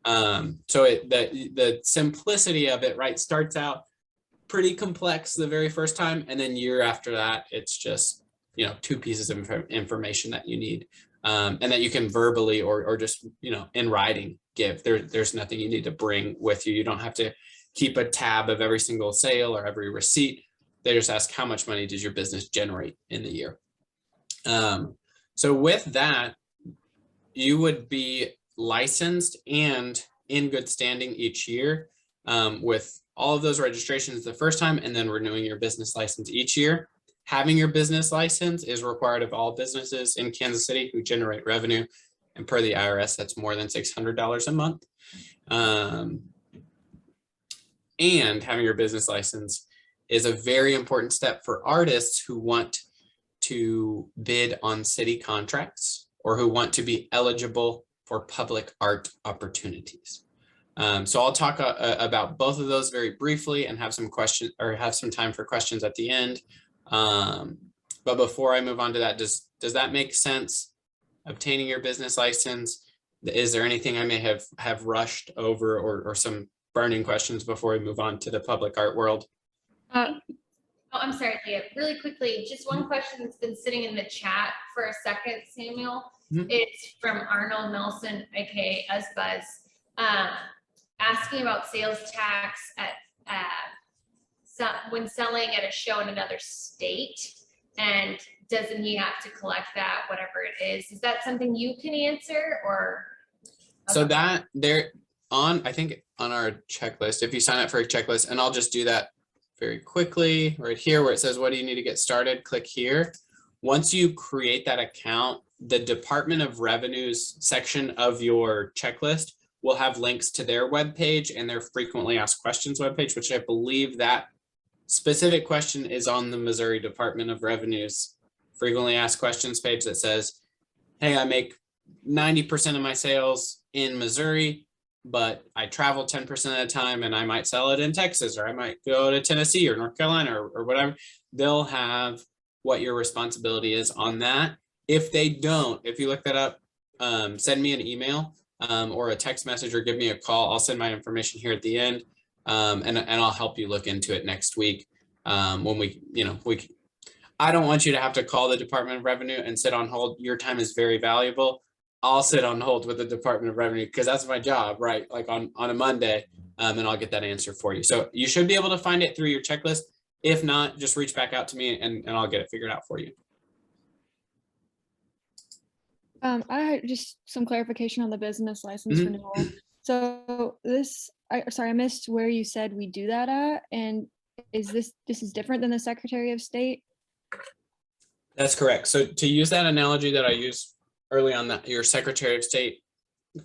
So the simplicity of it, right, starts out pretty complex the very first time. And then year after that, it's just, two pieces of information that you need. And that you can verbally or just, in writing give. There's nothing you need to bring with you. You don't have to keep a tab of every single sale or every receipt. They just ask how much money does your business generate in the year. So with that, you would be licensed and in good standing each year with all of those registrations the first time and then renewing your business license each year. Having your business license is required of all businesses in Kansas City who generate revenue. And per the IRS, that's more than $600 a month. And having your business license is a very important step for artists who want to bid on city contracts or who want to be eligible for public art opportunities. So I'll talk about both of those very briefly and have some questions or have some time for questions at the end. But before I move on to that, does that make sense? Obtaining your business license, is there anything I may have rushed over or some burning questions before we move on to the public art world? Oh, I'm sorry, Leah. Really quickly, just one question that's been sitting in the chat for a second, Samuel. It's from Arnold Nelson, aka Buzz, asking about sales tax when selling at a show in another state, and doesn't he have to collect that, whatever it is? Is that something you can answer, or? So that they're on, I think on our checklist, if you sign up for a checklist, and I'll just do that very quickly right here where it says, what do you need to get started? Click here. Once you create that account, the Department of Revenue's section of your checklist will have links to their webpage and their frequently asked questions webpage, which I believe that specific question is on the Missouri Department of Revenue's frequently asked questions page that says, hey, I make 90% of my sales in Missouri, but I travel 10% of the time and I might sell it in Texas, or I might go to Tennessee or North Carolina or whatever. They'll have what your responsibility is on that. If they don't, if you look that up, send me an email or a text message or give me a call. I'll send my information here at the end and I'll help you look into it next week when I don't want you to have to call the Department of Revenue and sit on hold. Your time is very valuable. I'll sit on hold with the Department of Revenue because that's my job, right? Like on a Monday, and I'll get that answer for you. So you should be able to find it through your checklist. If not, just reach back out to me and I'll get it figured out for you. I had just some clarification on the business license renewal. So I missed where you said we do that at, and this is different than the Secretary of State? That's correct. So to use that analogy that I used early on, that your Secretary of State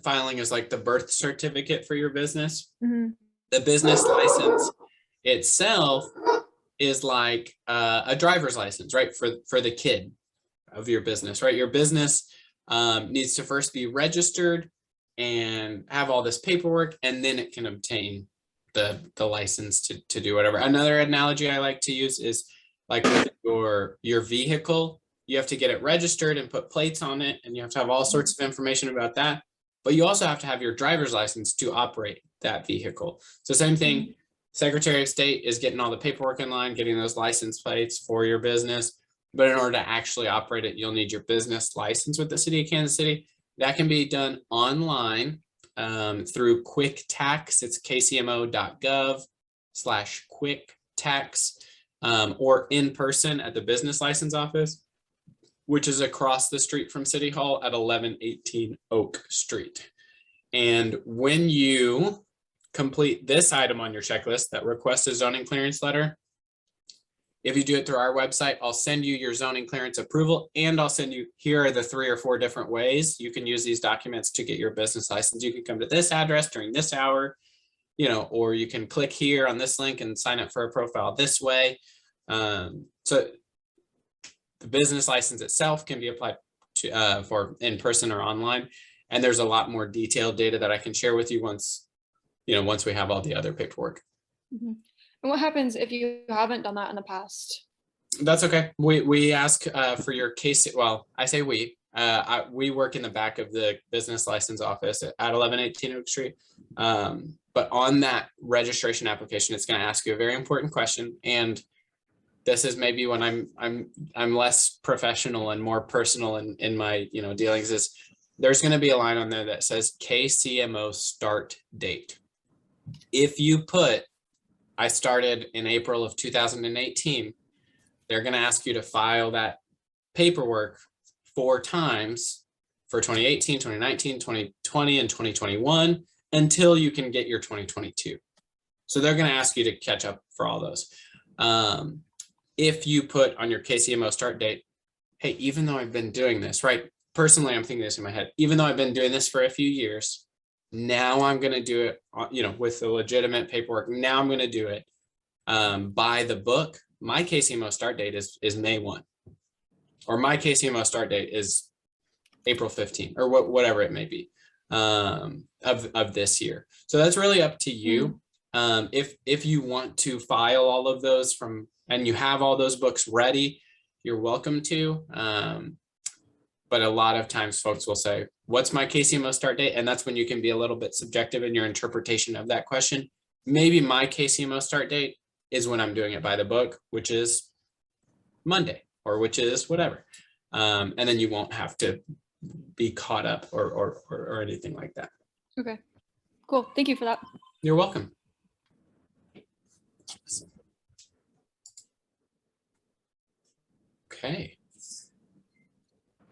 filing is like the birth certificate for your business. The business license itself is like a driver's license, right? For the kid of your business, right? Your business needs to first be registered and have all this paperwork, and then it can obtain the license to do whatever. Another analogy I like to use is like with your vehicle. You have to get it registered and put plates on it, and you have to have all sorts of information about that. But you also have to have your driver's license to operate that vehicle. So same thing, Secretary of State is getting all the paperwork in line, getting those license plates for your business. But in order to actually operate it, you'll need your business license with the city of Kansas City. That can be done online through Quick Tax. It's kcmo.gov/quick tax or in person at the business license office, which is across the street from City Hall at 1118 Oak Street. And when you complete this item on your checklist that requests a zoning clearance letter, if you do it through our website, I'll send you your zoning clearance approval, and I'll send you, here are the 3 or 4 different ways you can use these documents to get your business license. You can come to this address during this hour, or you can click here on this link and sign up for a profile this way. So the business license itself can be applied to for in person or online. And there's a lot more detailed data that I can share with you once we have all the other paperwork. And what happens if you haven't done that in the past? That's okay. We ask for your case. Well, I say we work in the back of the business license office at 1118 Oak Street. But on that registration application, it's going to ask you a very important question. And this is maybe when I'm less professional and more personal in my dealings, is there's going to be a line on there that says KCMO start date. If you put I started in April of 2018, they're going to ask you to file that paperwork 4 times for 2018, 2019, 2020, and 2021 until you can get your 2022. So they're going to ask you to catch up for all those. if you put on your KCMO start date, hey, even though I've been doing this, right? Personally, I'm thinking this in my head, even though I've been doing this for a few years, now I'm going to do it, with the legitimate paperwork. Now I'm going to do it by the book. My KCMO start date is May 1, or my KCMO start date is April 15, or whatever it may be, of this year. So that's really up to you. If you want to file all of those and you have all those books ready, you're welcome to. But a lot of times folks will say, what's my KCMO start date? And that's when you can be a little bit subjective in your interpretation of that question. Maybe my KCMO start date is when I'm doing it by the book, which is Monday, or which is whatever. And then you won't have to be caught up or anything like that. Okay, cool. Thank you for that. You're welcome. Okay.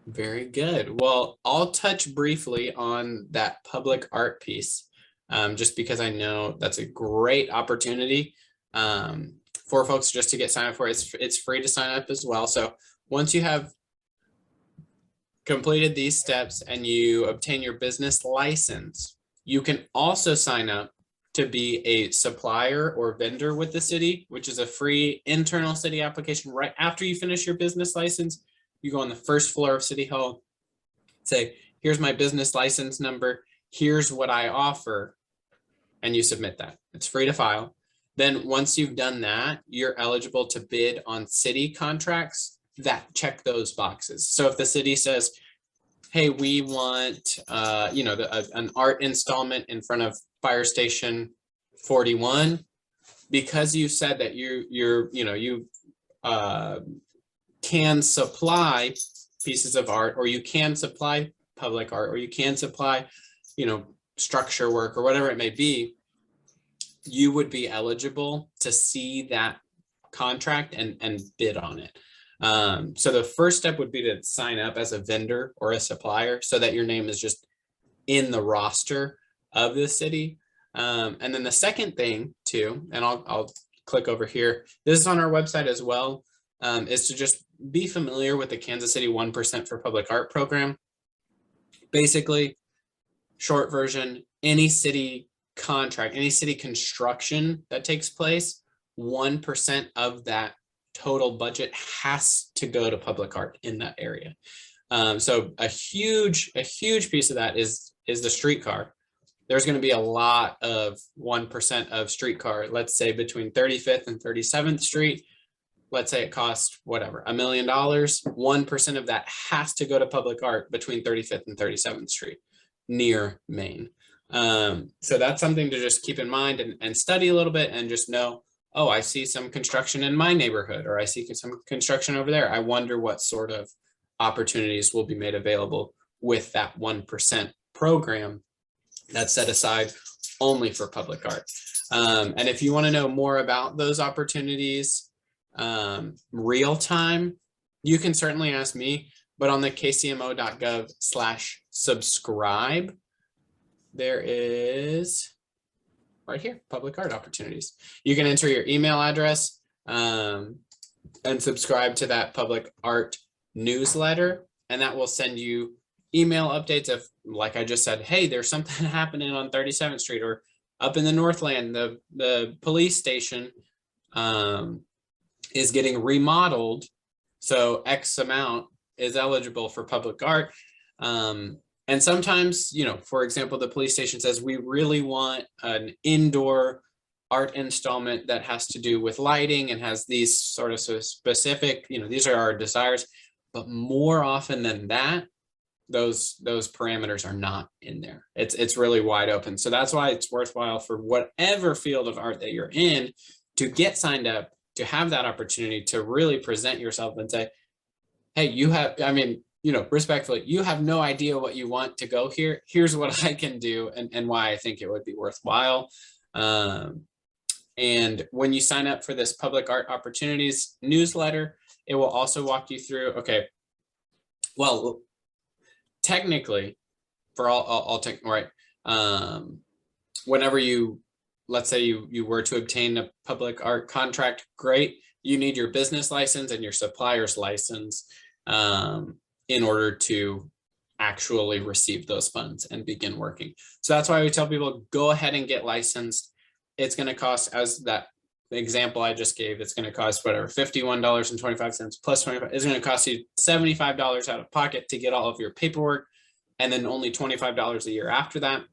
Very good. Well, I'll touch briefly on that public art piece, just because I know that's a great opportunity for folks just to get signed up for it. It's free to sign up as well. So once you have completed these steps and you obtain your business license, you can also sign up to be a supplier or vendor with the city, which is a free internal city application. Right after you finish your business license, you go on the first floor of City Hall, say, here's my business license number, here's what I offer, and you submit that. It's free to file. Then once you've done that, you're eligible to bid on city contracts that check those boxes. So if the city says, hey, we want an art installment in front of Fire Station 41, because you said that you can supply pieces of art, or you can supply public art, or you can supply, structure work or whatever it may be, you would be eligible to see that contract and bid on it. So the first step would be to sign up as a vendor or a supplier so that your name is just in the roster of the city. And then the second thing too, and I'll click over here, this is on our website as well, is to just be familiar with the Kansas City 1% for Public Art program. Basically, short version, any city contract, any city construction that takes place, 1% of that total budget has to go to public art in that area. So a huge piece of that is the streetcar. There's going to be a lot of 1% of streetcar, let's say between 35th and 37th Street. Let's say it costs whatever, $1 million. 1% of that has to go to public art between 35th and 37th Street near Main. So that's something to just keep in mind and study a little bit, and just know, oh, I see some construction in my neighborhood, or I see some construction over there. I wonder what sort of opportunities will be made available with that 1% program that's set aside only for public art. And if you want to know more about those opportunities real time, you can certainly ask me, but on the kcmo.gov/subscribe, there is right here, public art opportunities. You can enter your email address and subscribe to that public art newsletter, and that will send you email updates of, like I just said, hey, there's something happening on 37th Street, or up in the Northland, the police station is getting remodeled, so X amount is eligible for public art. And sometimes, for example, the police station says, we really want an indoor art installment that has to do with lighting and has these sort of specific, these are our desires. But more often than that, those parameters are not in there. It's really wide open. So that's why it's worthwhile for whatever field of art that you're in to get signed up, to have that opportunity to really present yourself and say, hey, respectfully, you have no idea what you want to go here. Here's what I can do and why I think it would be worthwhile. And when you sign up for this public art opportunities newsletter, it will also walk you through, okay, well, technically, for all, I'll take, right, whenever you let's say you were to obtain a public art contract, great. You need your business license and your supplier's license in order to actually receive those funds and begin working. So that's why we tell people, go ahead and get licensed. It's going to cost, as that example I just gave, it's going to cost whatever, $51.25 plus 25. It's going to cost you $75 out of pocket to get all of your paperwork, and then only $25 a year after that.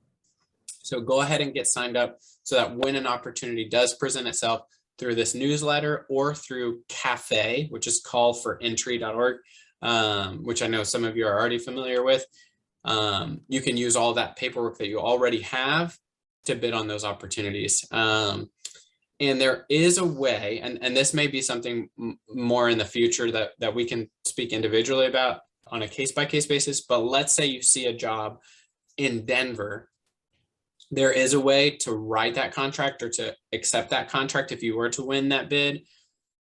So go ahead and get signed up so that when an opportunity does present itself through this newsletter or through CAFE, which is callforentry.org, which I know some of you are already familiar with, you can use all that paperwork that you already have to bid on those opportunities. And there is a way, and this may be something more in the future that we can speak individually about on a case-by-case basis, but let's say you see a job in Denver. There is a way to write that contract or to accept that contract if you were to win that bid,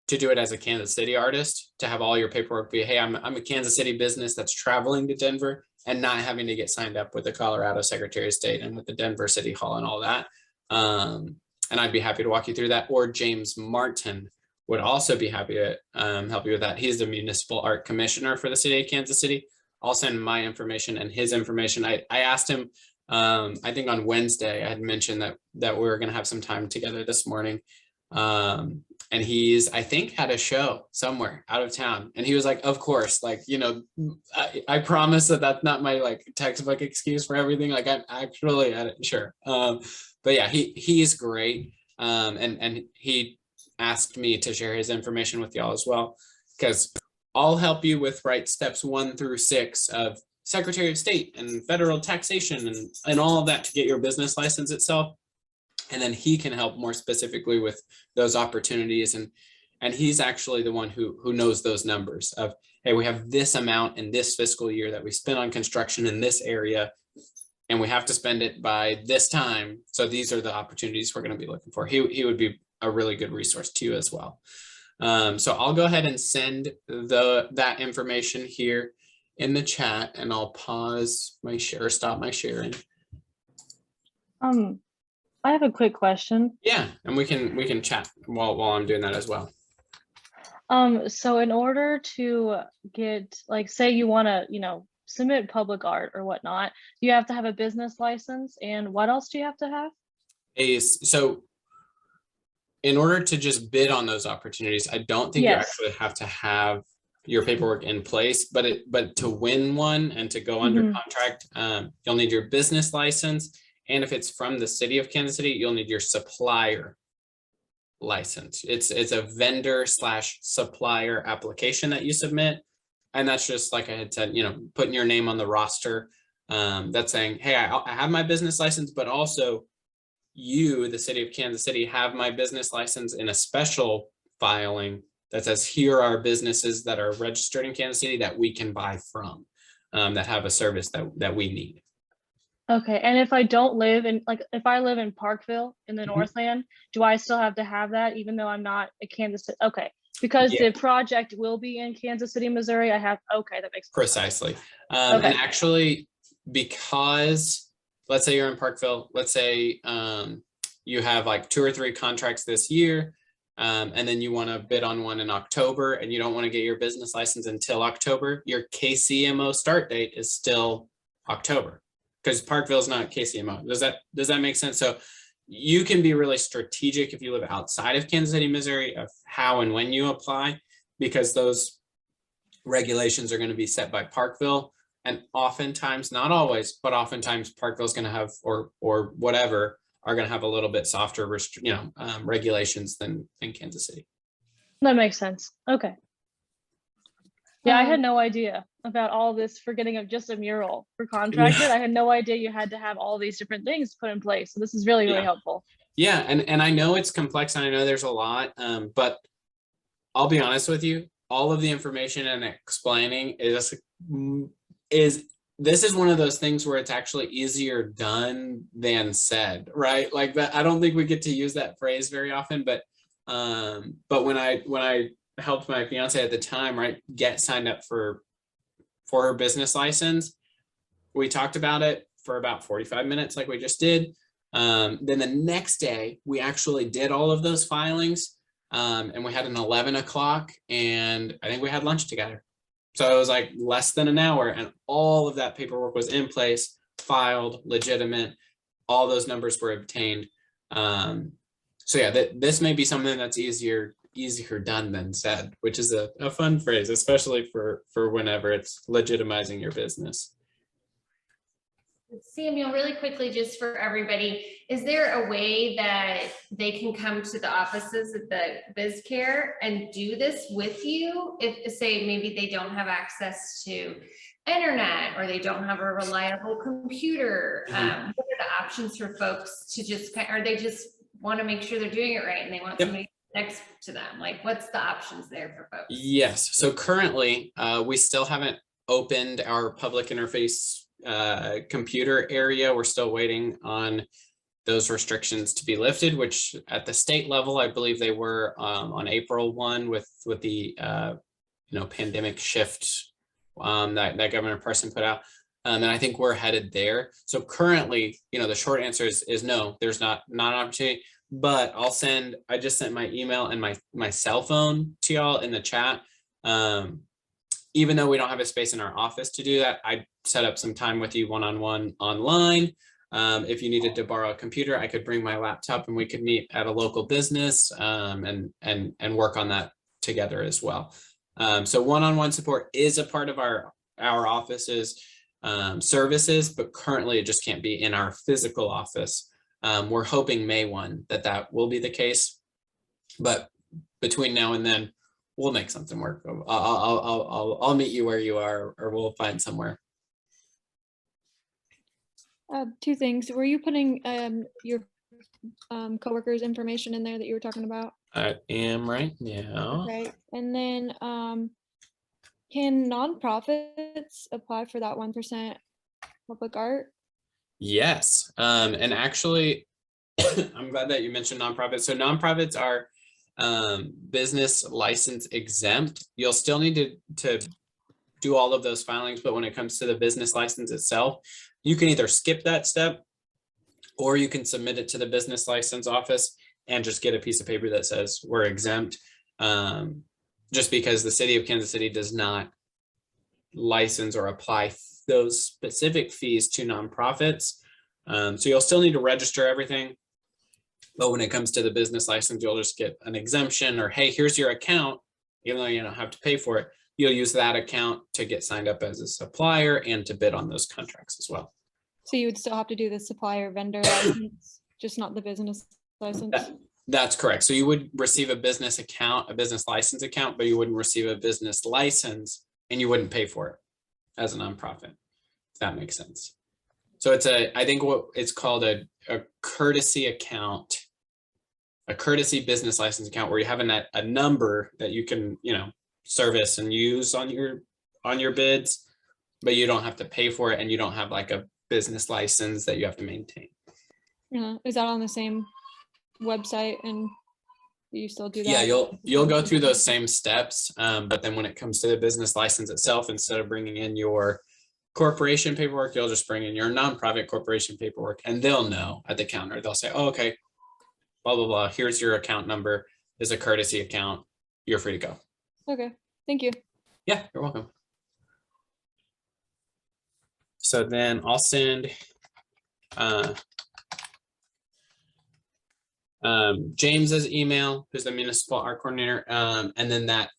to do it as a Kansas City artist, to have all your paperwork be, hey, I'm a Kansas City business that's traveling to Denver, and not having to get signed up with the Colorado Secretary of State and with the Denver City Hall and all that. And I'd be happy to walk you through that. Or James Martin would also be happy to help you with that. He's the Municipal Art Commissioner for the city of Kansas City. I'll send my information and his information. I asked him, I think on Wednesday, I had mentioned that we were going to have some time together this morning. And he's, I think, had a show somewhere out of town. And he was like, of course, like, you know, I promise that's not my like textbook excuse for everything. Like, I'm actually at it, sure. But yeah, he's great. And he asked me to share his information with y'all as well, because I'll help you with steps 1 through 6 of Secretary of State and federal taxation and all of that to get your business license itself. And then he can help more specifically with those opportunities. And he's actually the one who knows those numbers of, hey, we have this amount in this fiscal year that we spent on construction in this area, and we have to spend it by this time. So these are the opportunities we're going to be looking for. He would be a really good resource to you as well. So I'll go ahead and send that information here in the chat, and I'll pause my share, stop my sharing. I have a quick question. Yeah, and we can chat while I'm doing that as well. So in order to get, like, say you want to, you know, submit public art or whatnot, you have to have a business license, and what else do you have to have? So in order to just bid on those opportunities, I don't think you actually have to have your paperwork in place, but to win one and to go under contract, you'll need your business license. And if it's from the city of Kansas City, you'll need your supplier license. It's a vendor/supplier application that you submit. And that's just, like I had said, you know, putting your name on the roster. That's saying, hey, I have my business license, but also you, the city of Kansas City, have my business license in a special filing that says, here are businesses that are registered in Kansas City that we can buy from, that have a service that we need. Okay, and if I don't live in, like, if I live in Parkville in the Northland, do I still have to have that even though I'm not a Kansas City? Okay, because the project will be in Kansas City, Missouri. Okay, that makes sense. Precisely. Okay. And actually, because let's say you're in Parkville, let's say you have like 2 or 3 contracts this year, and then you want to bid on one in October, and you don't want to get your business license until October, your KCMO start date is still October, because Parkville is not KCMO. Does that make sense? So you can be really strategic if you live outside of Kansas City, Missouri, of how and when you apply, because those regulations are going to be set by Parkville. And oftentimes, not always, but oftentimes Parkville is going to have, or whatever, are going to have a little bit softer, regulations than Kansas City. That makes sense. Okay. Yeah, I had no idea about all this for getting just a mural for contracted. I had no idea you had to have all these different things put in place. So this is really, really helpful. Yeah, and I know it's complex, and I know there's a lot, but I'll be honest with you, all of the information and explaining is this is one of those things where it's actually easier done than said, right? Like that, I don't think we get to use that phrase very often, but when I helped my fiance at the time, right, get signed up for her business license, we talked about it for about 45 minutes, like we just did. Then the next day, we actually did all of those filings, and we had an 11 o'clock, and I think we had lunch together. So it was like less than an hour, and all of that paperwork was in place, filed, legitimate. All those numbers were obtained. So yeah, this may be something that's easier done than said, which is a fun phrase, especially for whenever it's legitimizing your business. Samuel, really quickly, just for everybody, is there a way that they can come to the offices at the BizCare and do this with you? If, say, maybe they don't have access to internet or they don't have a reliable computer, what are the options for folks to just, or they just want to make sure they're doing it right and they want somebody next to them? Like, what's the options there for folks? Yes, so currently we still haven't opened our public interface computer area. We're still waiting on those restrictions to be lifted, which at the state level, I believe they were on April 1 with the pandemic shift that Governor Parson put out. And I think we're headed there. So currently, the short answer is no, there's not an opportunity, but I just sent my email and my cell phone to y'all in the chat. Even though we don't have a space in our office to do that, I set up some time with you one-on-one online. If you needed to borrow a computer, I could bring my laptop and we could meet at a local business and work on that together as well. So one-on-one support is a part of our office's services, but currently it just can't be in our physical office. We're hoping May 1 that will be the case, but between now and then, we'll make something work. I'll meet you where you are, or we'll find somewhere. Two things. Were you putting your coworkers' information in there that you were talking about? I am right now. Okay. And then can nonprofits apply for that 1% public art? Yes. And actually, I'm glad that you mentioned nonprofits. So nonprofits are business license exempt. You'll still need to do all of those filings, but when it comes to the business license itself, you can either skip that step or you can submit it to the business license office and just get a piece of paper that says we're exempt. Just because the city of Kansas City does not license or apply those specific fees to nonprofits. So you'll still need to register everything. But when it comes to the business license, you'll just get an exemption, or, hey, here's your account, even though you don't have to pay for it. You'll use that account to get signed up as a supplier and to bid on those contracts as well. So you would still have to do the supplier vendor license, just not the business license? That's correct. So you would receive a business account, a business license account, but you wouldn't receive a business license and you wouldn't pay for it as a nonprofit, if that makes sense. So I think what it's called a courtesy account, a courtesy business license account, where you have a number that you can, service and use on your bids, but you don't have to pay for it, and you don't have like a business license that you have to maintain. Yeah. Is that on the same website, and you still do that? Yeah, you'll go through those same steps, but then when it comes to the business license itself, instead of bringing in your corporation paperwork, you'll just bring in your nonprofit corporation paperwork, and they'll know at the counter. They'll say, oh, okay, blah, blah, blah. Here's your account number. It's a courtesy account. You're free to go. Okay, thank you. Yeah, you're welcome. So then I'll send James's email, who's the municipal art coordinator, and then that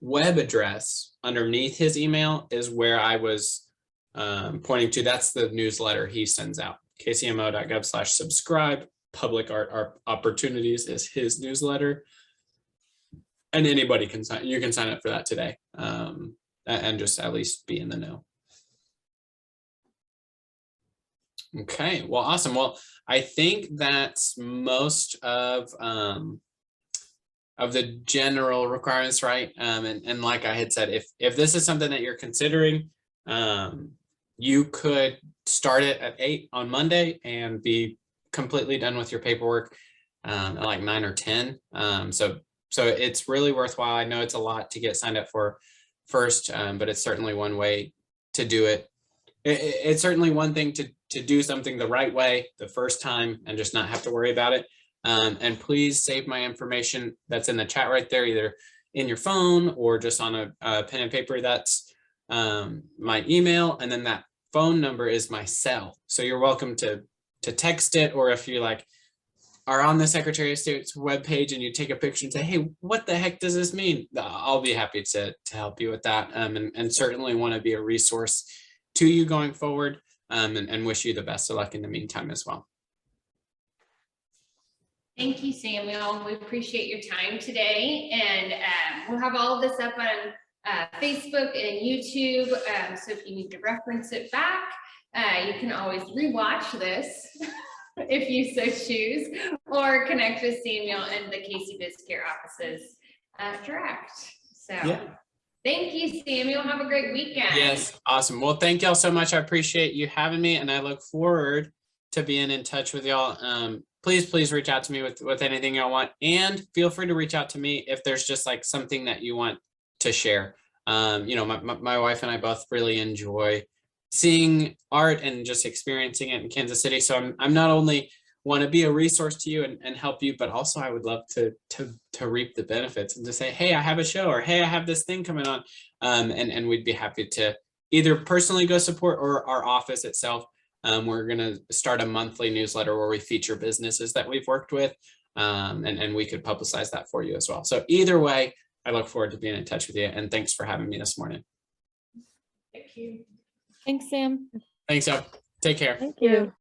web address underneath his email is where I was pointing to. That's the newsletter he sends out. kcmo.gov/subscribe. Public art opportunities is his newsletter, and anybody can sign. You can sign up for that today, and just at least be in the know. Okay, well, awesome. Well, I think that's most of the general requirements, right? And like I had said, if this is something that you're considering, you could start it at 8 on Monday and be completely done with your paperwork at like 9 or 10. So it's really worthwhile. I know it's a lot to get signed up for first, but it's certainly one way to do it it's certainly one thing to do something the right way the first time and just not have to worry about it. And please save my information that's in the chat right there, either in your phone or just on a pen and paper. That's my email, and then that phone number is my cell. So you're welcome to text it, or if you like are on the Secretary of State's webpage and you take a picture and say, hey, what the heck does this mean? I'll be happy to help you with that, and certainly want to be a resource to you going forward, and wish you the best of luck in the meantime as well. Thank you, Samuel. We appreciate your time today, and we'll have all of this up on Facebook and YouTube. So if you need to reference it back, you can always rewatch this if you so choose, or connect with Samuel and the Casey BizCare offices direct. So yeah. Thank you, Samuel. Have a great weekend. Yes, awesome. Well, thank y'all so much. I appreciate you having me, and I look forward to being in touch with y'all. Please reach out to me with anything y'all want, and feel free to reach out to me if there's just like something that you want to share. You know, my wife and I both really enjoy seeing art and just experiencing it in Kansas City. So I'm not only want to be a resource to you and help you, but also I would love to reap the benefits and to say, hey, I have a show, or hey, I have this thing coming on. And we'd be happy to either personally go support, or our office itself. We're going to start a monthly newsletter where we feature businesses that we've worked with, and we could publicize that for you as well. So either way, I look forward to being in touch with you, and thanks for having me this morning. Thank you. Thanks, Sam. Thanks, y'all. Take care. Thank you.